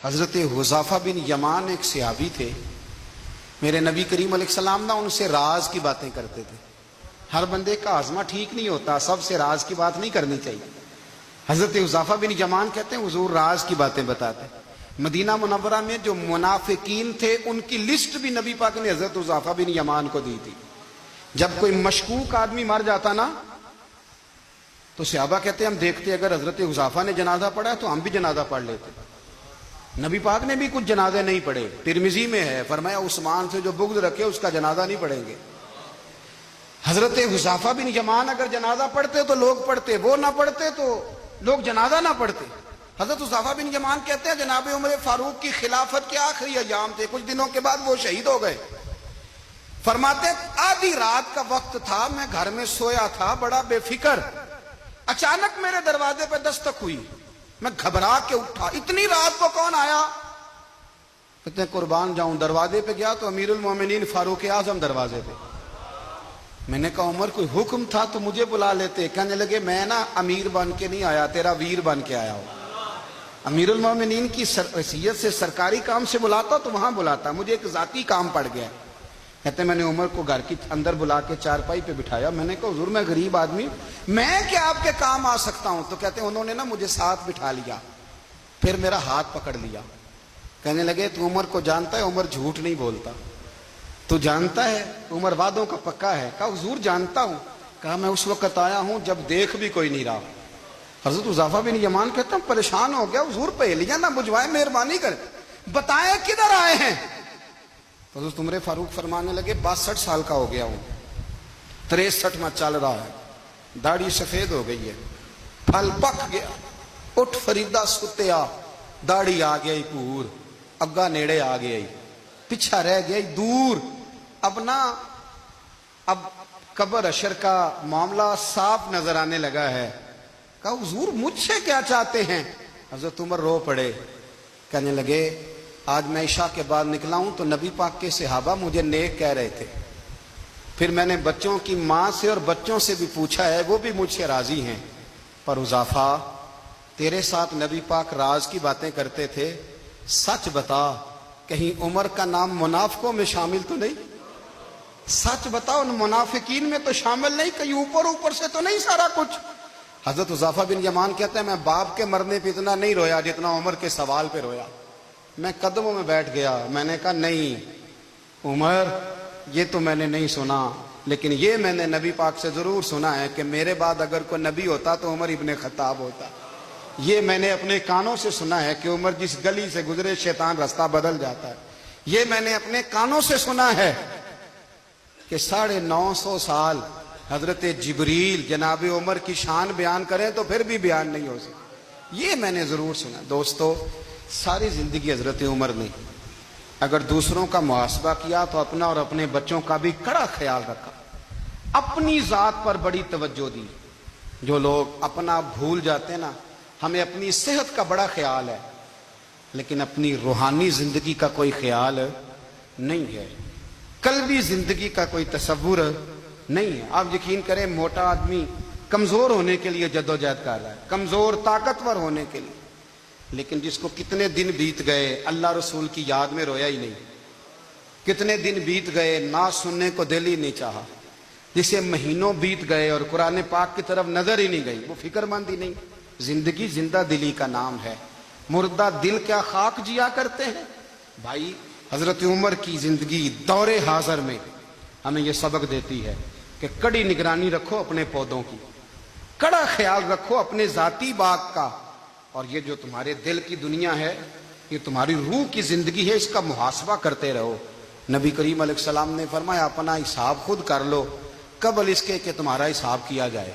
حضرت حذیفہ بن یمان ایک صحابی تھے. میرے نبی کریم علیہ السلام نا ان سے راز کی باتیں کرتے تھے. ہر بندے کا ہاضمہ ٹھیک نہیں ہوتا, سب سے راز کی بات نہیں کرنی چاہیے. حضرت حذیفہ بن یمان کہتے ہیں حضور راز کی باتیں بتاتے. مدینہ منورہ میں جو منافقین تھے ان کی لسٹ بھی نبی پاک نے حضرت حذیفہ بن یمان کو دی تھی. جب کوئی مشکوک آدمی مر جاتا نا تو صحابہ کہتے ہیں ہم دیکھتے اگر حضرت حذیفہ نے جنازہ پڑھا تو ہم بھی جنازہ پڑھ لیتے. نبی پاک نے بھی کچھ جنازے نہیں پڑھے. ترمذی میں ہے, فرمایا عثمان سے جو بغض رکھے اس کا جنازہ نہیں پڑھیں گے. حضرت حذیفہ بن یمان اگر جنازہ پڑھتے تو لوگ پڑھتے, وہ نہ پڑھتے تو لوگ جنازہ نہ پڑھتے. حضرت حذیفہ بن یمان کہتے ہیں جناب عمر فاروق کی خلافت کے آخری ایام تھے, کچھ دنوں کے بعد وہ شہید ہو گئے. فرماتے آدھی رات کا وقت تھا, میں گھر میں سویا تھا بڑا بے فکر, اچانک میرے دروازے پہ دستک ہوئی, میں گھبرا کے اٹھا, اتنی رات کو کون آیا؟ کہتے ہیں قربان جاؤں, دروازے پہ گیا تو امیر المومنین فاروق اعظم دروازے پہ. میں نے کہا عمر کوئی حکم تھا تو مجھے بلا لیتے. کہنے لگے میں نا امیر بن کے نہیں آیا, تیرا ویر بن کے آیا ہوں. امیر المومنین کی حیثیت سے سرکاری کام سے بلاتا تو وہاں بلاتا, مجھے ایک ذاتی کام پڑ گیا. کہتے ہیں میں نے عمر کو گھر کی اندر بلا کے چارپائی پہ بٹھایا. میں نے کہا حضور میں غریب آدمی, میں کیا آپ کے کام آ سکتا ہوں؟ تو کہتے ہیں انہوں نے نا مجھے ساتھ بٹھا لیا, پھر میرا ہاتھ پکڑ لیا. کہنے لگے تو عمر کو جانتا ہے؟ عمر جھوٹ نہیں بولتا. تو جانتا ہے عمر وعدوں کا پکا ہے؟ کہا حضور جانتا ہوں. کہا میں اس وقت آیا ہوں جب دیکھ بھی کوئی نہیں رہا. حضرت حذیفہ بن یمان کہتے ہیں پریشان ہو گیا, حضور پہیلیاں نہ بجھوائے, مہربانی کریں بتائیں کدھر آئے ہیں. حضرت عمر فاروق فرمانے لگے 62 سال کا ہو گیا ہوں, 63 میں چل رہا ہے, داڑھی سفید ہو گئی ہے, پھل پک گیا, اٹھ فریدہ ستیا, داڑھی آ گئی پور, اگا نیڑے آ گئی, پیچھا رہ گئی دور. اب قبر اشر کا معاملہ صاف نظر آنے لگا ہے. کہا حضور مجھ سے کیا چاہتے ہیں؟ حضرت عمر رو پڑے. کہنے لگے آج میں عشاء کے بعد نکلا ہوں تو نبی پاک کے صحابہ مجھے نیک کہہ رہے تھے, پھر میں نے بچوں کی ماں سے اور بچوں سے بھی پوچھا ہے, وہ بھی مجھ سے راضی ہیں. پر حذیفہ تیرے ساتھ نبی پاک راز کی باتیں کرتے تھے, سچ بتا کہیں عمر کا نام منافقوں میں شامل تو نہیں؟ سچ بتا ان منافقین میں تو شامل نہیں, کہیں اوپر سے تو نہیں سارا کچھ؟ حضرت حذیفہ بن یمان کہتے ہیں میں باپ کے مرنے پہ اتنا نہیں رویا جتنا عمر کے سوال پہ رویا. میں قدموں میں بیٹھ گیا, میں نے کہا نہیں عمر یہ تو میں نے نہیں سنا, لیکن یہ میں نے نبی پاک سے ضرور سنا ہے کہ میرے بعد اگر کوئی نبی ہوتا تو عمر ابن خطاب ہوتا. یہ میں نے اپنے کانوں سے سنا ہے کہ عمر جس گلی سے گزرے شیطان رستہ بدل جاتا ہے. یہ میں نے اپنے کانوں سے سنا ہے کہ 950 سال حضرت جبریل جناب عمر کی شان بیان کریں تو پھر بھی بیان نہیں ہو سکتا. یہ میں نے ضرور سنا. دوستو ساری زندگی حضرت عمر نے اگر دوسروں کا محاسبہ کیا تو اپنا اور اپنے بچوں کا بھی کڑا خیال رکھا, اپنی ذات پر بڑی توجہ دی. جو لوگ اپنا بھول جاتے ہیں نا, ہمیں اپنی صحت کا بڑا خیال ہے لیکن اپنی روحانی زندگی کا کوئی خیال نہیں ہے, قلبی زندگی کا کوئی تصور نہیں ہے. آپ یقین کریں موٹا آدمی کمزور ہونے کے لیے جدوجہد کر رہا ہے, کمزور طاقتور ہونے کے لیے, لیکن جس کو کتنے دن بیت گئے اللہ رسول کی یاد میں رویا ہی نہیں, کتنے دن بیت گئے نہ سننے کو دل ہی نہیں چاہا, جسے مہینوں بیت گئے اور قرآن پاک کی طرف نظر ہی نہیں گئی, وہ فکر مند ہی نہیں. زندگی زندہ دلی کا نام ہے, مردہ دل کیا خاک جیا کرتے ہیں. بھائی حضرت عمر کی زندگی دور حاضر میں ہمیں یہ سبق دیتی ہے کہ کڑی نگرانی رکھو اپنے پودوں کی, کڑا خیال رکھو اپنے ذاتی باغ کا, اور یہ جو تمہارے دل کی دنیا ہے یہ تمہاری روح کی زندگی ہے, اس کا محاسبہ کرتے رہو. نبی کریم علیہ السلام نے فرمایا اپنا حساب خود کر لو قبل اس کے کہ تمہارا حساب کیا جائے.